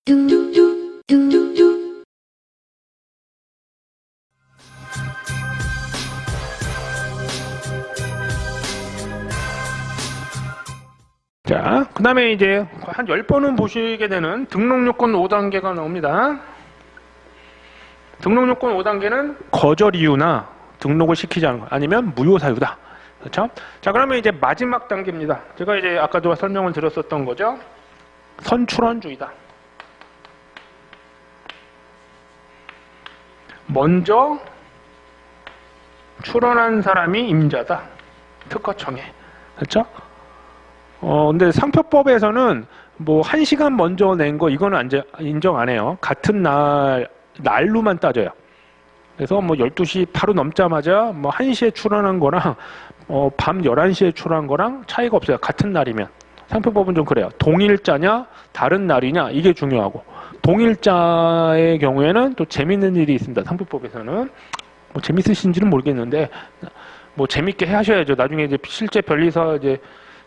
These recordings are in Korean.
자, 그 다음에 이제 한 10번은 보시게 되는 등록요건 5단계가 나옵니다. 등록요건 5단계는 거절 이유나 등록을 시키지 않은 것, 아니면 무효 사유다. 그렇죠? 자, 그러면 이제 마지막 단계입니다. 제가 이제 아까도 설명을 드렸었던 거죠. 선출원주의다. 먼저 출원한 사람이 임자다. 특허청에. 그렇죠? 근데 상표법에서는 뭐 1시간 먼저 낸 거 이거는 인정 안 해요. 같은 날로만 따져요. 그래서 뭐 12시 바로 넘자마자 뭐 1시에 출원한 거랑 밤 11시에 출원한 거랑 차이가 없어요. 같은 날이면. 상표법은 좀 그래요. 동일자냐 다른 날이냐 이게 중요하고, 동일자의 경우에는 또 재밌는 일이 있습니다. 상표법에서는 뭐 재밌으신지는 모르겠는데 뭐 재밌게 하셔야죠. 나중에 이제 실제 변리사 이제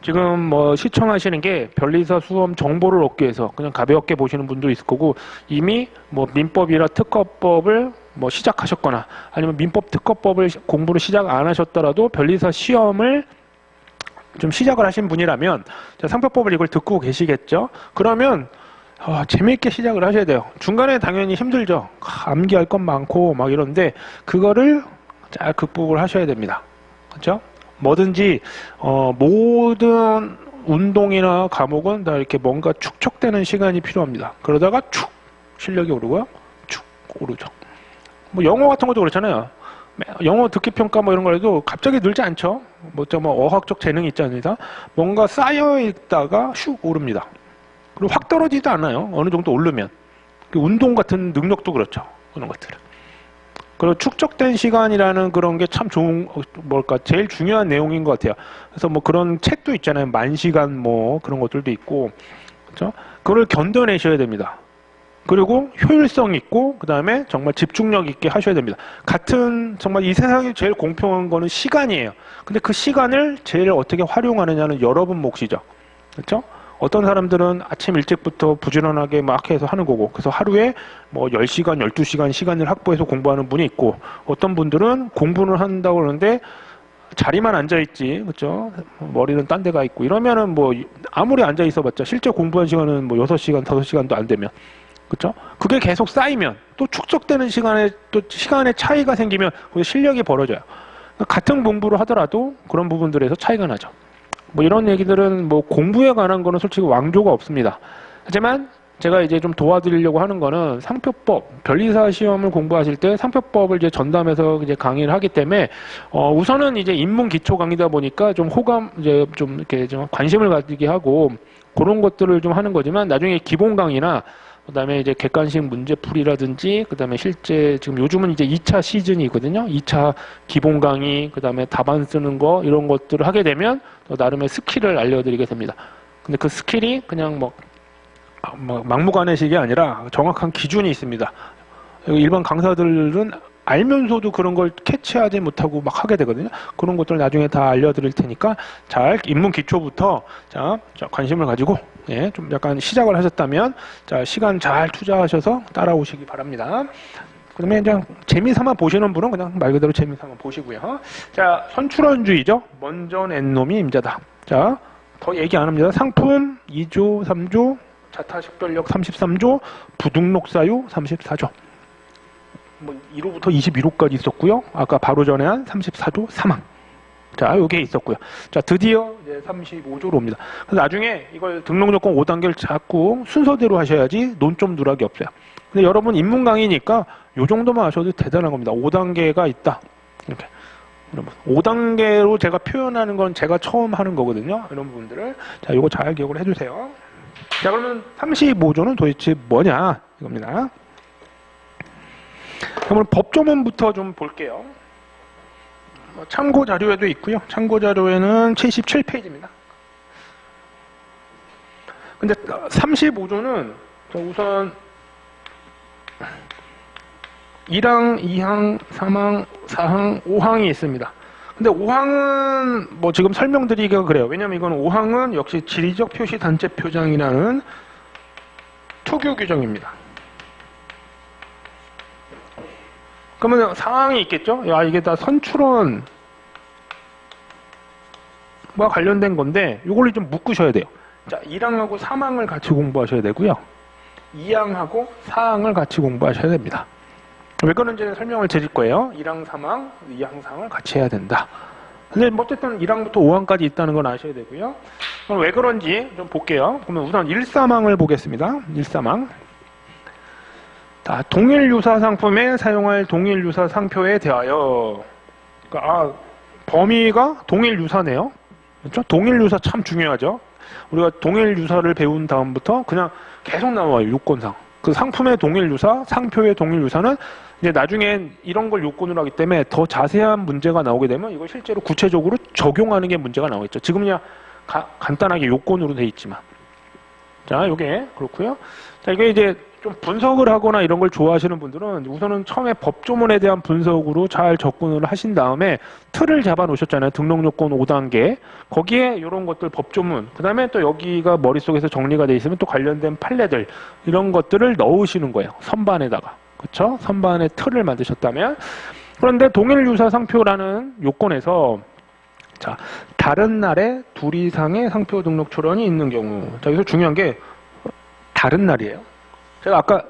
지금 뭐 시청하시는 게 변리사 수험 정보를 얻기 위해서 그냥 가볍게 보시는 분도 있을 거고, 이미 뭐 민법이나 특허법을 뭐 시작하셨거나 아니면 민법 특허법을 공부를 시작 안 하셨더라도 변리사 시험을 좀 시작을 하신 분이라면 상표법을 이걸 듣고 계시겠죠. 그러면 재미있게 시작을 하셔야 돼요. 중간에 당연히 힘들죠. 암기할 건 많고 막 이런데 그거를 잘 극복을 하셔야 됩니다. 그렇죠? 뭐든지 모든 운동이나 과목은 다 이렇게 뭔가 축적되는 시간이 필요합니다. 그러다가 축 실력이 오르고요, 축 오르죠. 뭐 영어 같은 것도 그렇잖아요. 영어 듣기 평가 뭐 이런 거라도 갑자기 늘지 않죠. 뭐 어학적 재능이 있지 않습니까? 뭔가 쌓여 있다가 슉 오릅니다. 그리고 확 떨어지지도 않아요. 어느 정도 오르면. 운동 같은 능력도 그렇죠. 그런 것들은. 그리고 축적된 시간이라는 그런 게 참 좋은, 제일 중요한 내용인 것 같아요. 그래서 뭐 그런 책도 있잖아요. 10,000시간 뭐 그런 것들도 있고. 그렇죠? 그걸 견뎌내셔야 됩니다. 그리고 효율성 있고, 그 다음에 정말 집중력 있게 하셔야 됩니다. 정말 이 세상에 제일 공평한 거는 시간이에요. 근데 그 시간을 제일 어떻게 활용하느냐는 여러분 몫이죠. 그렇죠? 어떤 사람들은 아침 일찍부터 부지런하게 막 해서 하는 거고, 그래서 하루에 뭐 10시간, 12시간 시간을 확보해서 공부하는 분이 있고, 어떤 분들은 공부를 한다고 그러는데 자리만 앉아있지, 그렇죠? 머리는 딴 데가 있고, 이러면은 뭐 아무리 앉아있어봤자 실제 공부한 시간은 뭐 6시간, 5시간도 안 되면, 그렇죠? 그게 계속 쌓이면 또 축적되는 시간에 또 시간의 차이가 생기면 실력이 벌어져요. 같은 공부를 하더라도 그런 부분들에서 차이가 나죠. 뭐 이런 얘기들은 뭐 공부에 관한 거는 솔직히 왕조가 없습니다. 하지만 제가 이제 좀 도와드리려고 하는 거는 상표법, 변리사 시험을 공부하실 때 상표법을 이제 전담해서 이제 강의를 하기 때문에 우선은 이제 입문 기초 강의다 보니까 좀 이제 좀 이렇게 좀 관심을 가지게 하고 그런 것들을 좀 하는 거지만, 나중에 기본 강의나 그다음에 이제 객관식 문제풀이라든지, 그다음에 실제 지금 요즘은 이제 2차 시즌이 있거든요. 2차 기본 강의, 그다음에 답안 쓰는 거 이런 것들을 하게 되면 나름의 스킬을 알려드리게 됩니다. 근데 그 스킬이 그냥 막무가내식이 아니라 정확한 기준이 있습니다. 일반 강사들은 알면서도 그런 걸 캐치하지 못하고 막 하게 되거든요. 그런 것들 나중에 다 알려드릴 테니까 잘 입문 기초부터 자 관심을 가지고 좀 약간 시작을 하셨다면 시간 잘 투자하셔서 따라오시기 바랍니다. 그러면 그냥 재미삼아 보시는 분은 그냥 말 그대로 재미삼아 보시고요. 자, 선출원주의죠. 먼저 낸 놈이 임자다. 자, 더 얘기 안 합니다. 상품 2조, 3조, 자타식별력 33조, 부등록사유 34조. 뭐 1호부터 21호까지 있었고요. 아까 바로 전에 한 34조 사망. 자, 요게 있었고요. 자, 드디어 이제 35조로 옵니다. 그래서 나중에 이걸 등록요건 5단계를 자꾸 순서대로 하셔야지 논점 누락이 없어요. 근데 여러분 입문 강의니까 요 정도만 하셔도 대단한 겁니다. 5단계가 있다. 이렇게. 5단계로 제가 표현하는 건 제가 처음 하는 거거든요. 이런 부분들을. 자, 요거 잘 기억을 해주세요. 자, 그러면 35조는 도대체 뭐냐? 이겁니다. 그러면 법조문부터 좀 볼게요. 참고 자료에도 있고요. 참고 자료에는 77페이지입니다. 근데 35조는 우선 1항, 2항, 3항, 4항, 5항이 있습니다. 근데 5항은 뭐 지금 설명드리기가 그래요. 왜냐면 이건 5항은 역시 지리적 표시 단체 표장이라는 특유 규정입니다. 그러면 상황이 있겠죠? 야, 이게 다 선출원과 관련된 건데 이걸 좀 묶으셔야 돼요. 자, 1항하고 3항을 같이 공부하셔야 되고요. 2항하고 4항을 같이 공부하셔야 됩니다. 왜 그런지는 설명을 드릴 거예요. 1항, 3항, 2항, 4항을 같이 해야 된다. 근데 뭐 어쨌든 1항부터 5항까지 있다는 건 아셔야 되고요. 그럼 왜 그런지 좀 볼게요. 그러면 우선 1, 3항을 보겠습니다. 1, 3항. 자, 동일 유사 상품에 사용할 동일 유사 상표에 대하여. 그러니까 범위가 동일 유사네요. 그렇죠? 동일 유사 참 중요하죠. 우리가 동일 유사를 배운 다음부터 그냥 계속 나와요. 요건상. 그 상품의 동일 유사, 상표의 동일 유사는 이제 나중에 이런 걸 요건으로 하기 때문에 더 자세한 문제가 나오게 되면 이걸 실제로 구체적으로 적용하는 게 문제가 나오겠죠. 지금 그냥 간단하게 요건으로 돼 있지만. 자, 요게 그렇고요. 자, 이게 이제 좀 분석을 하거나 이런 걸 좋아하시는 분들은 우선은 처음에 법조문에 대한 분석으로 잘 접근을 하신 다음에 틀을 잡아 놓으셨잖아요. 등록 요건 5단계. 거기에 이런 것들 법조문, 그 다음에 또 여기가 머릿속에서 정리가 돼 있으면 또 관련된 판례들, 이런 것들을 넣으시는 거예요. 선반에다가. 그렇죠? 선반에 틀을 만드셨다면. 그런데 동일 유사 상표라는 요건에서 자, 다른 날에 둘 이상의 상표 등록 출원이 있는 경우. 자, 여기서 중요한 게 다른 날이에요. 제가 아까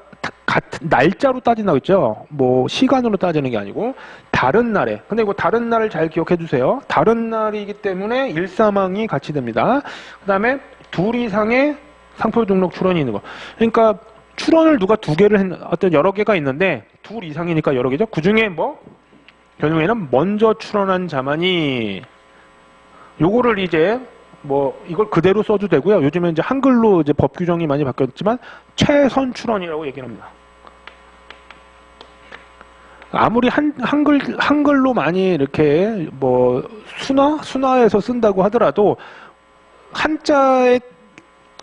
같은 날짜로 따진다고 했죠. 뭐 시간으로 따지는 게 아니고 다른 날에. 근데 이거 다른 날을 잘 기억해 주세요. 다른 날이기 때문에 1, 3항이 같이 됩니다. 그 다음에 둘 이상의 상표 등록 출원이 있는 거. 그러니까 출원을 누가 두 개를 어떤 여러 개가 있는데 둘 이상이니까 여러 개죠. 그 중에 뭐 경우에는 먼저 출원한 자만이 요거를 이제 뭐 이걸 그대로 써도 되고요. 요즘에 이제 한글로 이제 법 규정이 많이 바뀌었지만 최선 출원이라고 얘기를 합니다. 아무리 한글로 많이 이렇게 뭐 순화해서 쓴다고 하더라도 한자의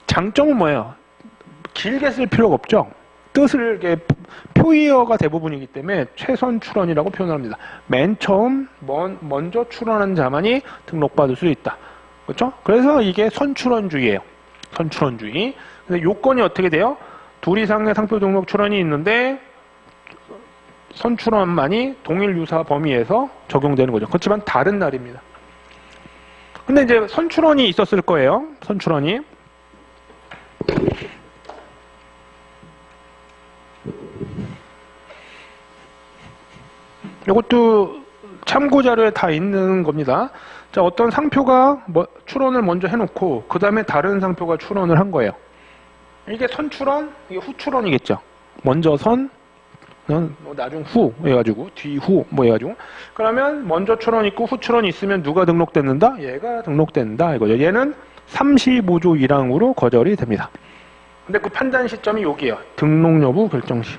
장점은 뭐예요? 길게 쓸 필요가 없죠. 뜻을 이렇게 표의어가 대부분이기 때문에 최선 출원이라고 표현합니다. 맨 처음 먼저 출원한 자만이 등록받을 수 있다. 그렇죠? 그래서 이게 선출원주의예요. 선출원주의. 근데 요건이 어떻게 돼요? 둘 이상의 상표 등록 출원이 있는데 선출원만이 동일 유사 범위에서 적용되는 거죠. 그렇지만 다른 날입니다. 근데 이제 선출원이 있었을 거예요. 선출원이. 이것도 참고 자료에 다 있는 겁니다. 자, 어떤 상표가 출원을 먼저 해놓고 그 다음에 다른 상표가 출원을 한 거예요. 이게 선출원, 이게 후출원이겠죠. 먼저 선, 나중 후 해가지고 뒤후 뭐 해가지고. 그러면 먼저 출원 있고 후 출원 있으면 누가 등록됐는다? 얘가 등록된다 이거죠. 얘는 35조 1항으로 거절이 됩니다. 근데 그 판단 시점이 여기에요. 등록 여부 결정 시.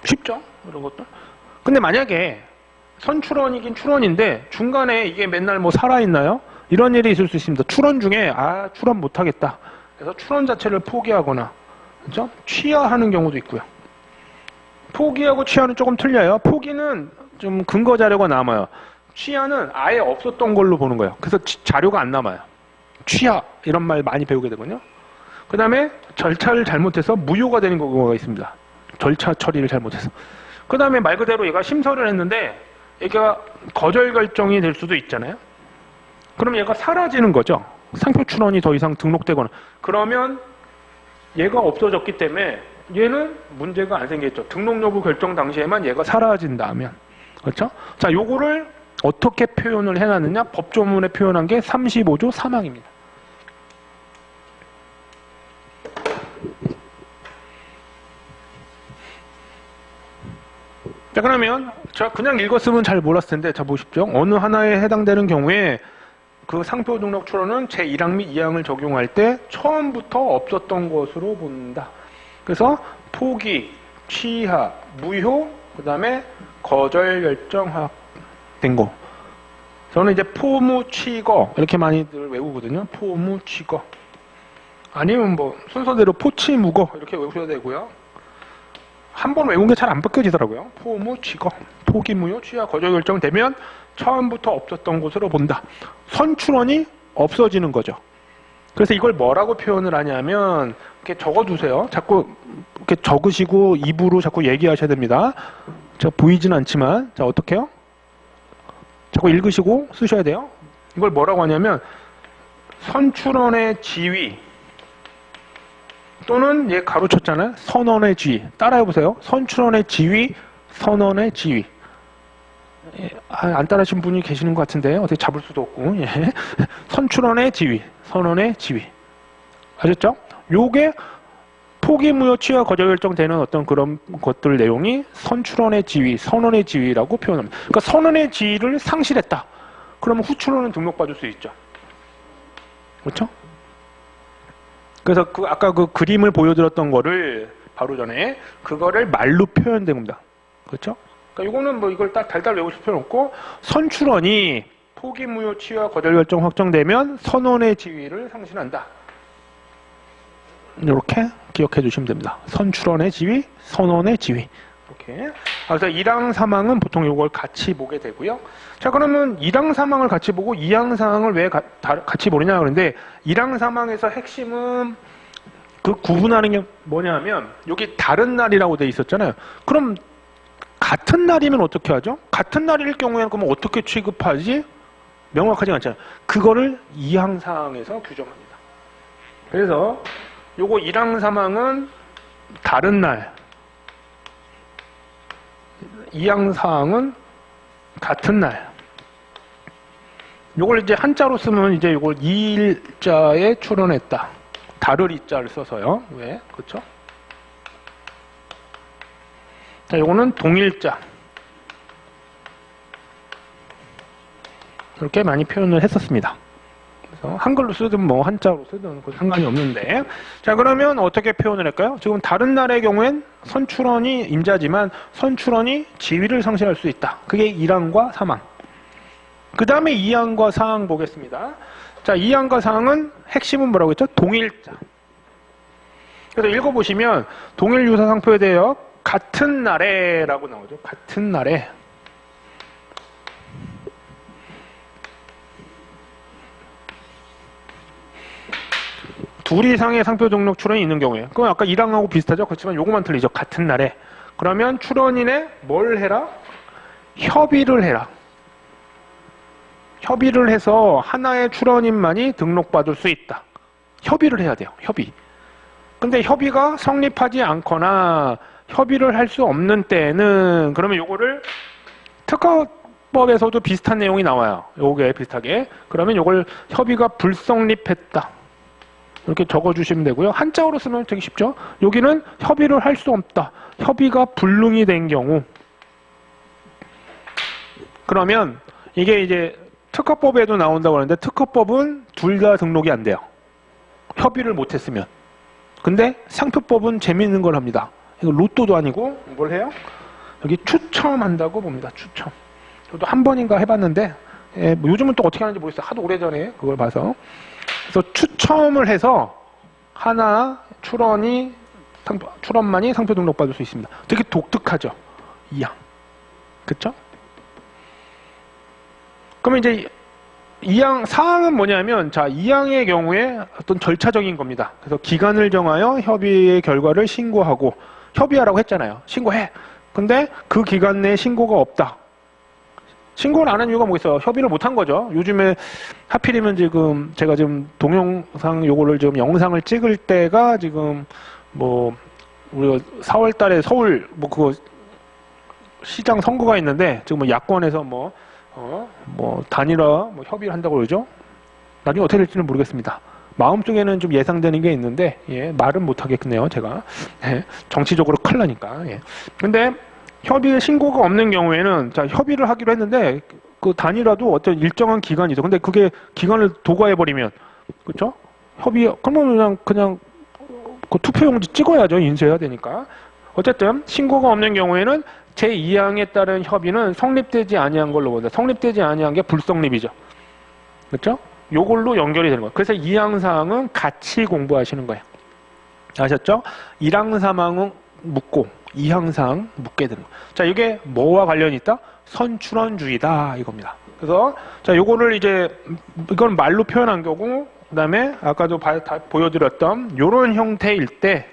쉽죠? 이런 것도. 근데 만약에 선출원이긴 출원인데 중간에 이게 맨날 뭐 살아있나요? 이런 일이 있을 수 있습니다. 출원 중에 출원 못하겠다. 그래서 출원 자체를 포기하거나 그렇죠? 취하하는 경우도 있고요. 포기하고 취하는 조금 틀려요. 포기는 좀 근거 자료가 남아요. 취하는 아예 없었던 걸로 보는 거예요. 그래서 자료가 안 남아요. 취하 이런 말 많이 배우게 되거든요. 그 다음에 절차를 잘못해서 무효가 되는 경우가 있습니다. 절차 처리를 잘못해서. 그 다음에 말 그대로 얘가 심사를 했는데 얘가 거절 결정이 될 수도 있잖아요. 그럼 얘가 사라지는 거죠. 상표 출원이 더 이상 등록되거나. 그러면 얘가 없어졌기 때문에 얘는 문제가 안 생겼죠. 등록 여부 결정 당시에만 얘가 사라진다면. 그렇죠? 자, 요거를 어떻게 표현을 해놨느냐? 법조문에 표현한 게 35조 3항입니다. 자, 그러면 제가 그냥 읽었으면 잘 몰랐을 텐데 자 보십시오. 어느 하나에 해당되는 경우에 그 상표 등록 출원은 제1항 및 2항을 적용할 때 처음부터 없었던 것으로 본다. 그래서 포기, 취하, 무효, 그 다음에 거절 결정된 거. 저는 이제 포무, 취거 이렇게 많이들 외우거든요. 포무, 취거. 아니면 뭐 순서대로 포치, 무거 이렇게 외우셔야 되고요. 한 번 외운 게 잘 안 바뀌어지더라고요. 포무, 취거, 포기, 무효, 취하, 거절 결정되면 처음부터 없었던 것으로 본다. 선출원이 없어지는 거죠. 그래서 이걸 뭐라고 표현을 하냐면 이렇게 적어두세요. 자꾸 이렇게 적으시고 입으로 자꾸 얘기하셔야 됩니다. 자, 보이진 않지만 자 어떻게 해요? 자꾸 읽으시고 쓰셔야 돼요. 이걸 뭐라고 하냐면 선출원의 지위 또는 얘 가로쳤잖아요. 선원의 지위. 따라해보세요. 선출원의 지위, 선원의 지위. 안 따라하신 분이 계시는 것 같은데 어떻게 잡을 수도 없고. 예. 선출원의 지위, 선원의 지위. 아셨죠? 요게 포기무효 취하 거절 결정되는 어떤 그런 것들 내용이 선출원의 지위, 선원의 지위라고 표현합니다. 그러니까 선원의 지위를 상실했다. 그러면 후출원은 등록받을 수 있죠. 그렇죠? 그래서 아까 그 그림을 보여드렸던 거를 바로 전에 그거를 말로 표현된 겁니다. 그렇죠? 그러니까 이거는 뭐 이걸 딱 달달 외우실 필요 없고 선출원이 포기무효 취하 거절 결정 확정되면 선원의 지위를 상실한다. 이렇게 기억해 주시면 됩니다. 선출원의 지위, 선원의 지위. 이렇게. 그래서 1항 3항은 보통 이걸 같이 보게 되고요. 자, 그러면 1항 3항을 같이 보고 2항 4항을 왜 같이 보느냐 그런데 1항 3항에서 핵심은 그 구분하는 게 뭐냐면 여기 다른 날이라고 돼 있었잖아요. 그럼 같은 날이면 어떻게 하죠? 같은 날일 경우에는 그러면 어떻게 취급하지? 명확하지 않잖아요. 그거를 2항 4항에서 규정합니다. 그래서 요거 1항 3항은 다른 날, 2항 4항은 같은 날. 요걸 이제 한자로 쓰면 이제 요걸 2일자에 출원했다. 다를 이자를 써서요. 왜? 그렇죠? 자, 요거는 동일자. 이렇게 많이 표현을 했었습니다. 그래서 한글로 쓰든 뭐 한자로 쓰든 상관이 없는데. 자, 그러면 어떻게 표현을 할까요? 지금 다른 날의 경우엔 선출원이 임자지만 선출원이 지위를 상실할 수 있다. 그게 1항과 3항. 그 다음에 2항과 4항 보겠습니다. 자, 2항과 4항은 핵심은 뭐라고 했죠? 동일자. 그래서 읽어보시면 동일유사상표에 대하여 같은 날에 라고 나오죠. 같은 날에. 둘 이상의 상표 등록 출원이 있는 경우에. 그건 아까 1항하고 비슷하죠. 그렇지만 요것만 틀리죠. 같은 날에. 그러면 출원인의 뭘 해라? 협의를 해라. 협의를 해서 하나의 출원인만이 등록받을 수 있다. 협의를 해야 돼요. 협의. 근데 협의가 성립하지 않거나 협의를 할 수 없는 때는 그러면 요거를 특허법에서도 비슷한 내용이 나와요. 요게 비슷하게. 그러면 요걸 협의가 불성립했다. 이렇게 적어주시면 되고요. 한자어로 쓰면 되게 쉽죠. 여기는 협의를 할 수 없다. 협의가 불능이 된 경우. 그러면 이게 이제 특허법에도 나온다고 하는데 특허법은 둘 다 등록이 안 돼요. 협의를 못했으면. 근데 상표법은 재미있는 걸 합니다. 이거 로또도 아니고 뭘 해요? 여기 추첨한다고 봅니다. 추첨. 저도 한 번인가 해봤는데 뭐 요즘은 또 어떻게 하는지 모르겠어요. 하도 오래전에 그걸 봐서. 그래서 추첨을 해서 하나 출원만이 상표 등록받을 수 있습니다. 되게 독특하죠. 2항. 그쵸? 그러면 이제 2항, 4항은 뭐냐면, 자, 2항의 경우에 어떤 절차적인 겁니다. 그래서 기간을 정하여 협의의 결과를 신고하고, 협의하라고 했잖아요. 신고해. 근데 그 기간 내에 신고가 없다. 신고를 안 한 이유가 뭐 있어요? 협의를 못 한 거죠. 요즘에 하필이면 지금 제가 지금 동영상 요거를 지금 영상을 찍을 때가 지금 뭐, 우리가 4월 달에 서울 뭐 그거 시장 선거가 있는데, 지금 뭐 야권에서 뭐 단일화 뭐 협의를 한다고 그러죠. 나중에 어떻게 될지는 모르겠습니다. 마음속에는 좀 예상되는 게 있는데 말은 못 하겠네요. 제가 정치적으로 큰일 나니까. 근데 협의의 신고가 없는 경우에는 자 협의를 하기로 했는데 그 단일화도 어떤 일정한 기간이 있어. 근데 그게 기간을 도과해 버리면 그렇죠? 협의 그러면 그냥 그 투표용지 찍어야죠. 인쇄해야 되니까. 어쨌든 신고가 없는 경우에는 제2항에 따른 협의는 성립되지 아니한 걸로 본다. 성립되지 아니한 게 불성립이죠. 그렇죠? 요걸로 연결이 되는 거예요. 그래서 2항 사항은 같이 공부하시는 거예요. 아셨죠? 1항 3항은 묻고 2항 사항 묻게 되는 거예요. 자, 이게 뭐와 관련이 있다? 선출원주의다 이겁니다. 그래서 자, 요거를 이제 이건 말로 표현한 거고 그 다음에 아까도 다 보여드렸던 이런 형태일 때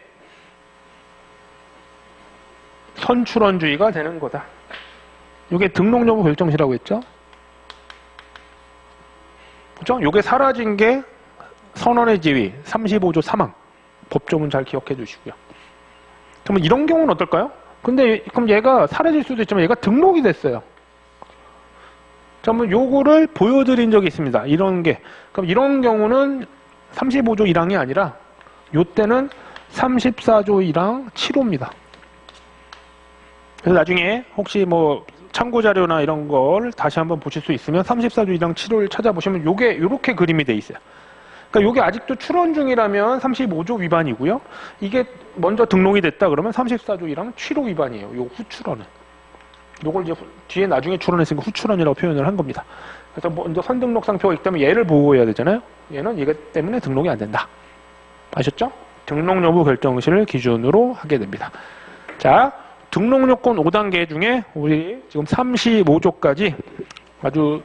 선출원주의가 되는 거다. 이게 등록 여부 결정시라고 했죠. 그죠? 이게 사라진 게 선언의 지위 35조 3항. 법조문 잘 기억해 주시고요. 그러면 이런 경우는 어떨까요? 근데 그럼 얘가 사라질 수도 있지만 얘가 등록이 됐어요. 그러면 요거를 보여드린 적이 있습니다. 이런 게. 그럼 이런 경우는 35조 1항이 아니라 요때는 34조 1항 7호입니다. 그래서 나중에 혹시 뭐 참고 자료나 이런 걸 다시 한번 보실 수 있으면 34조 1항 7호를 찾아보시면 요게 요렇게 그림이 돼 있어요. 그러니까 요게 아직도 출원 중이라면 35조 위반이고요. 이게 먼저 등록이 됐다 그러면 34조 1항 7호 위반이에요. 요 후출원은. 요걸 이제 뒤에 나중에 출원했으니까 후출원이라고 표현을 한 겁니다. 그래서 먼저 선등록상표가 있다면 얘를 보호해야 되잖아요. 얘는 이것 때문에 등록이 안 된다. 아셨죠? 등록 여부 결정시를 기준으로 하게 됩니다. 자, 등록 요건 5단계 중에 우리 지금 35조까지 아주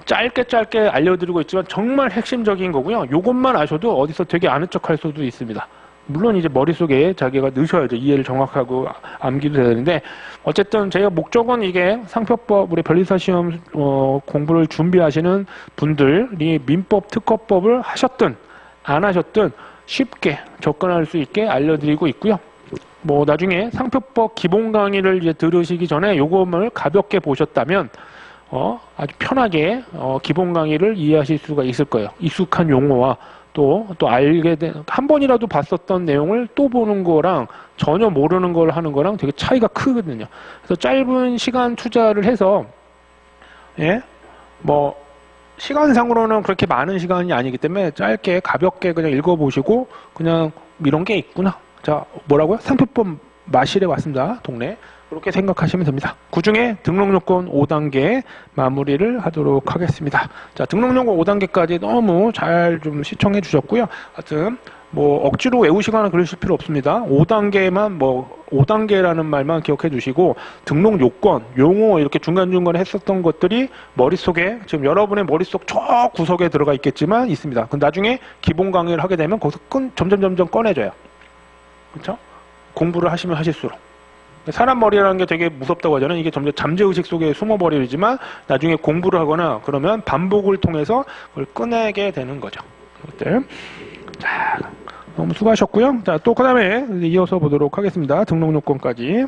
짧게 알려드리고 있지만 정말 핵심적인 거고요. 요것만 아셔도 어디서 되게 아는 척할 수도 있습니다. 물론 이제 머릿속에 자기가 넣으셔야죠. 이해를 정확하고 암기도 돼야 되는데 어쨌든 제가 목적은 이게 상표법 우리 변리사 시험 공부를 준비하시는 분들이 민법 특허법을 하셨든 안 하셨든 쉽게 접근할 수 있게 알려드리고 있고요. 뭐 나중에 상표법 기본 강의를 이제 들으시기 전에 요것을 가볍게 보셨다면 아주 편하게 기본 강의를 이해하실 수가 있을 거예요. 익숙한 용어와 또 알게 된 한 번이라도 봤었던 내용을 또 보는 거랑 전혀 모르는 걸 하는 거랑 되게 차이가 크거든요. 그래서 짧은 시간 투자를 해서 뭐 시간상으로는 그렇게 많은 시간이 아니기 때문에 짧게 가볍게 그냥 읽어보시고 그냥 이런 게 있구나. 자, 뭐라고요? 상표법 마실에 왔습니다. 동네. 그렇게 생각하시면 됩니다. 그중에 등록요건 5단계 마무리를 하도록 하겠습니다. 자, 등록요건 5단계까지 너무 잘 좀 시청해 주셨고요. 하여튼 뭐 억지로 외우시거나 그러실 필요 없습니다. 5단계만 5단계라는 말만 기억해 주시고 등록요건, 용어 이렇게 중간중간에 했었던 것들이 머릿속에 지금 여러분의 머릿속 저 구석에 들어가 있겠지만 있습니다. 그럼 나중에 기본 강의를 하게 되면 거기서 점점 꺼내져요. 그렇죠? 공부를 하시면 하실수록. 사람 머리라는 게 되게 무섭다고 하잖아요. 이게 점점 잠재의식 속에 숨어버리지만 나중에 공부를 하거나 그러면 반복을 통해서 그걸 꺼내게 되는 거죠. 이것들. 자, 너무 수고하셨고요. 자, 또 그 다음에 이어서 보도록 하겠습니다. 등록요건까지.